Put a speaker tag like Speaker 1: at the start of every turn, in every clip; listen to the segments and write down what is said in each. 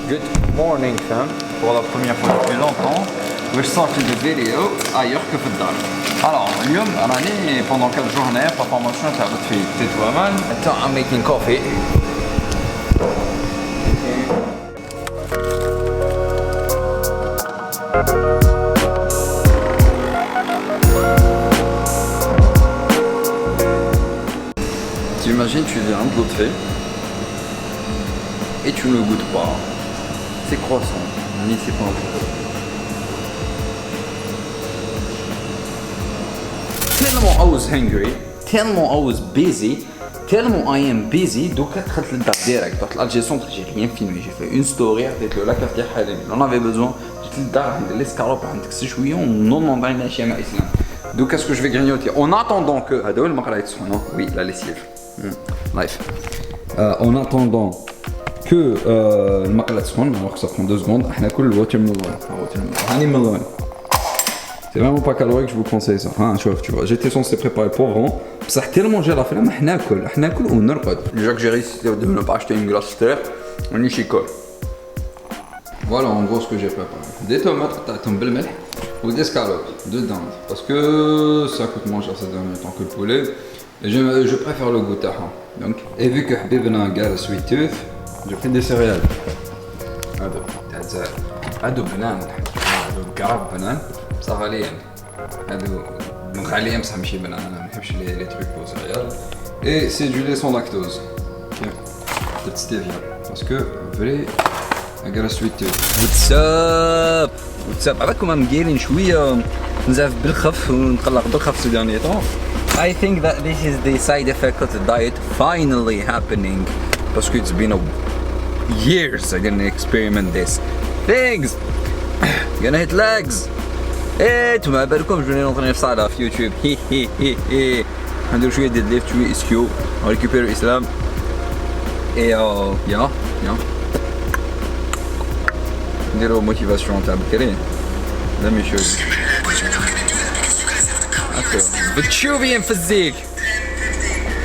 Speaker 1: Good morning fam. Pour la première fois depuis longtemps, je sorti de vidéo ailleurs que في الدار. Alors, اليوم راني pendant 4 jours هنايا في formation تاع في تطوان. Attends, I'm making coffee. T'imagines, tu viens de l'autre fait et tu ne goûtes pas. C'est croissant, mais c'est pas un peu. Tellement I was hungry, tellement I was busy, tellement I am busy. Donc دخلت للدار ديريكت رحت لالجي سونتر j'ai rien filmé, j'ai fait une story عطيت له لاكارت تاع حالي on avait besoin. جيت للدار عند ليسكالوب عندك 6 شويه ونورمالمون باين الاشياء مع اسلام. Donc qu'est-ce que je vais grignoter en attendant que هذا هو المقله يتسخن. Oui, la lessive. Life. En attendant que المقله تسخن, alors que ça prend 2 secondes, احنا ناكل الووترميلون. هاني ميلون. C'est vraiment pas calorique, je vous conseille ça. Hein, tu vois, j'étais censé préparer pour avant. Ça tellement j'ai la flemme, احنا ناكل ونرقد. Déjà que j'ai réussi de ne pas acheter une glace terre, on y chicole. Voilà en gros ce que j'ai préparé. Des tomates تاعتهم بالملح ou des escalopes de dinde parce que ça coûte moins cher ces derniers temps que le poulet. Et je préfère le goût تاعها. Donc, et vu que حبيبنا قال sweet tooth, j'ai pris des céréales. هادو بنان, هادو كراب بنان. بصح غاليين هادو غاليين بصح ماشي بنان, انا ما نحبش لي تروك بو سيريال. Et c'est du lait sans lactose. Peut-être stevia parce que vrai I got a sweet tooth. What's up عباكم عم قايلين شويه نزاف بالخف ونقلق بالخف ces derniers temps. I think that this is the side effect of the diet finally happening parce que it's been years I didn't experiment this things. Gonna hit legs. ايه انتم على بالكم جوني نطرني في صاله في يوتيوب هي ندير شويه ديال ليفت شويه اسكيو وريكوبير اسلام اي يا نديرو موتيفاسيون تاع بكري لا ميشوز بتشوفي فزيك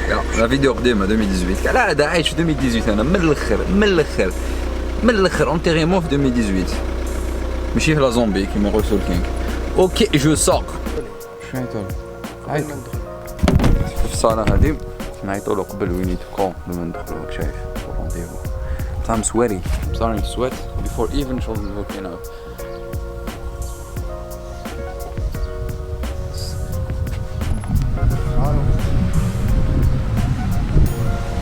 Speaker 1: يا لا فيديو قديمه 2018 لا دا عايش في 2018 انا من الاخر اونتيغيمون في 2018 ماشي في لا زومبي كيما يقول سول كينغ. اوكي جو سوق شنو عيطوا في الصاله هذه نعيطوا له قبل وين يدخلوا لما ندخلوا راك شايف رونديفو. I'm sweaty. I'm starting to sweat before even looking up.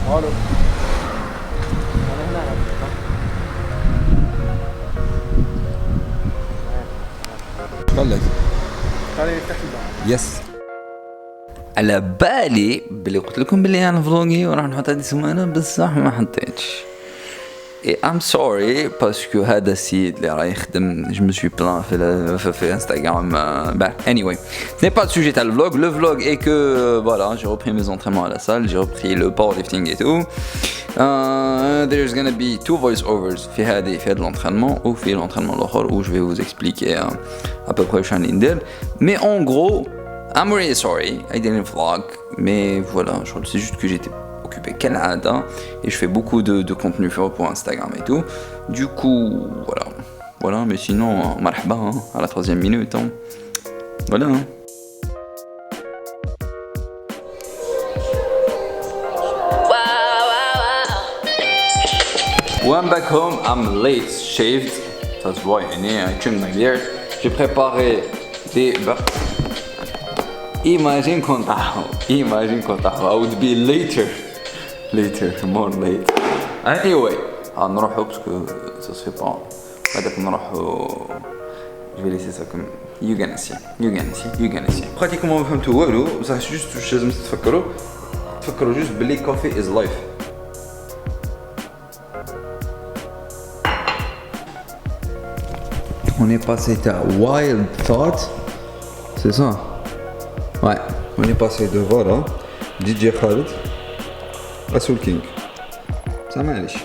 Speaker 1: Hello. خلص. خلينا نفتح الباب. يس. على بالي بلي قلت لكم بلي انا فلوغي وراح نحط هذه السمانه بصح ما حطيتش. I'm sorry parce que هذا السيد اللي راه يخدم je me suis plaint في Instagram. Anyway, ce n'est pas le sujet de le vlog. Le vlog est que voilà, j'ai repris mes entraînements à la salle, j'ai repris le powerlifting et tout. There's gonna be 2 voice-overs في هذا l'entraînement ou في l'entraînement l'autre où je vais vous expliquer à peu près chaque ندير. Mais en gros, I'm really sorry, I didn't vlog. Mais voilà, c'est juste que j'étais occupé Canada et je fais beaucoup de contenu pour Instagram et tout. Du coup, voilà. Mais sinon, marhaba à la 3e minute. Voilà. When back home, I'm late shaved. Ça se voit, I trimmed my beard. J'ai préparé des. Imagine quand I would be later, more late. Anyway, نروحو parce que ça se fait pas. بعدك نروحو. Je vais laisser ça comme you gonna see. Pratiquement ما فهمتوا والو, بصح juste واش لازم تفكروا juste بلي coffee is life. On est passé à Wild Thought, c'est ça? Ouais, on est passé de voilà, DJ Khaled à Soul King. Ça معليش.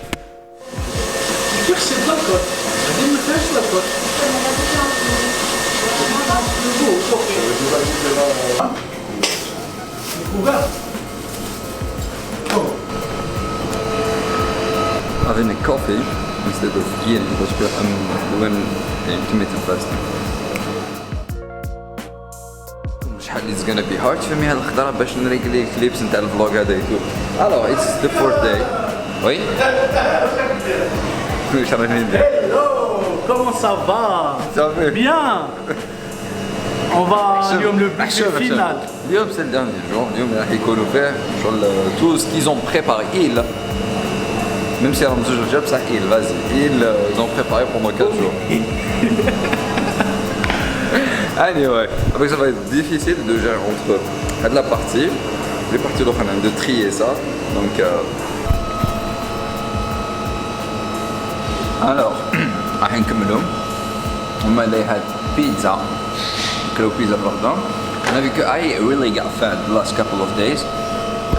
Speaker 1: Having a coffee instead of eating parce que وين كمية الفاست شحال it's gonna be hard فهمي هاد الخضرة باش نريقلي الكليبس نتاع الفلوغ هذا يتو. Alors it's the fourth day. Oui.
Speaker 2: Hello, comment ça va?
Speaker 1: Ça va
Speaker 2: Bien. On va اليوم le buffet final.
Speaker 1: اليوم c'est le dernier jour. اليوم راح يكونوا فيه شغل tout ce qu'ils ont préparé. Même si راهم زوج رجال بصح vas-y. Ils ont préparé pendant 4 jours. Anyway, après ça va être difficile de gérer entre la partie, les parties d'autres de trier ça. Donc alors, راح نكملهم. هما اللي had pizza. كلو بيتزا بالردة. And I because I really got fat the last couple of days.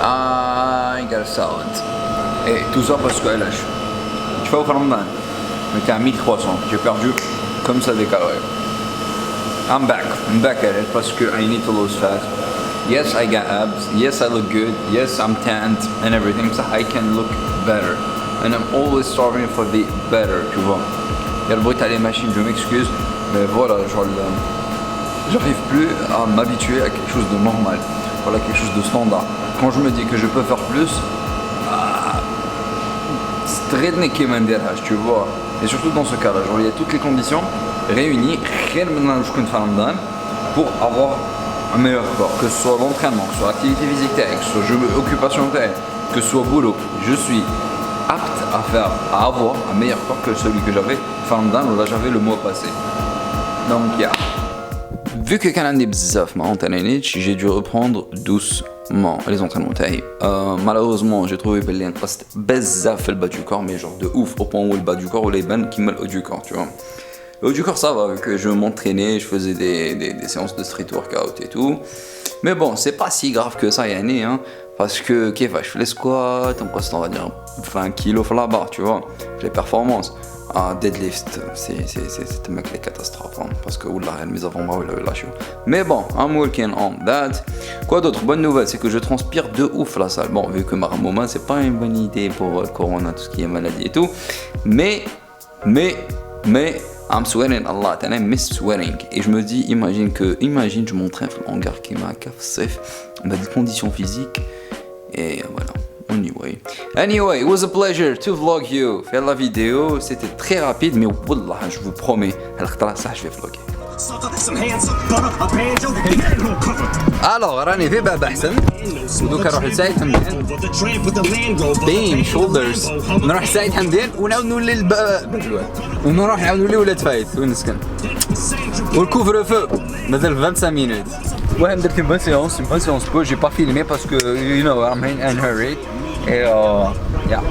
Speaker 1: I got a salad. Et tout ça parce que علاش؟ شوفوا في رمضان. متاع 1300. J'ai perdu comme ça des calories. I'm back at it parce que I need to lose fat. Yes, I got abs. Yes, I look good. Yes, I'm tanned and everything. So I can look better. And I'm always striving for the better, tu vois. Il y a le bruit à les machines, je m'excuse. Mais voilà, j'arrive plus à m'habituer à quelque chose de normal. Voilà, quelque chose de standard. Quand je me dis que je peux faire plus, c'est très nécessaire, tu vois. Et surtout dans ce cas-là, genre il y a toutes les conditions réunies pour avoir un meilleur corps, que ce soit l'entraînement, que ce soit l'activité physique, que ce soit occupation, que ce soit boulot. Je suis apte à avoir un meilleur corps que celui que j'avais où là j'avais le mois passé. Donc yeah. Vu que كان عندي بزاف ما entraînitش, j'ai dû reprendre doucement les entraînements تاعي. Malheureusement, j'ai trouvé بلي نقصت بزاف في le bas du corps, mais genre de ouf au point où le bas du corps ou les bandes qui me le haut du corps, tu vois. Le haut du corps ça va, vu que je m'entraînais, je faisais des séances de street workout et tout. Mais bon, c'est pas si grave que ça يعني, hein, parce que je fais les squats, on va dire 20 kilos là-bas, tu vois, les performances. Deadlift, c'est un mec les catastrophes, hein, parce que oula, mes avant-bras, il avait lâché. Mais bon, I'm working on that. Quoi d'autre? Bonne nouvelle, c'est que je transpire de ouf la salle. Bon, vu que ma moment, c'est pas une bonne idée pour le corona, tout ce qui est maladie et tout. Mais, I'm sweating a lot and I miss sweating. Et je me dis, imagine, je m'entraîne en gare qui m'a cassé, des conditions physiques, et voilà. Anyway, it was a pleasure to vlog you. Faire la vidéo, c'était très rapide, mais wallah, je vous promets, je vais vlogger. Alors, راني في باب احسن ودوك نروح لسعيد حمدان بيم شولدرز نروح لسعيد حمدان ونعاود نولي ونروح نعاود نولي ولاد فايت وين نسكن والكوفر فو مازال 25 minutes. Ouais, une bonne séance peu, j'ai pas filmé parce que you know I'm in a hurry. Et yeah.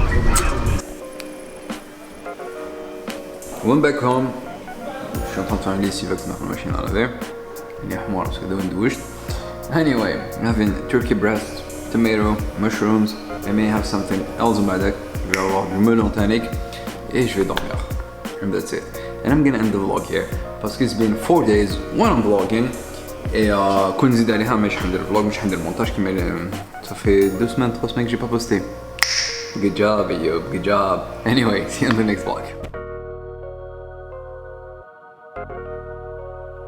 Speaker 1: Went back home. Je suis en train de faire une lessive avec ma machine à laver. Il est moire parce que de douche. Anyway, having turkey breast, tomato, mushrooms. I may have something else in my deck. Je vais avoir du melon tonic et je vais dormir. And that's it. And I'm gonna end the vlog here parce que it's been 4 days when I'm vlogging. Et كون نزيد عليها ماشي حندير الفلوج مش حندير المونتاج كيما صافي 2 semaines 3 semaines que j'ai pas posté. Good job, Ayoub, good job. Anyway, see you in the next vlog.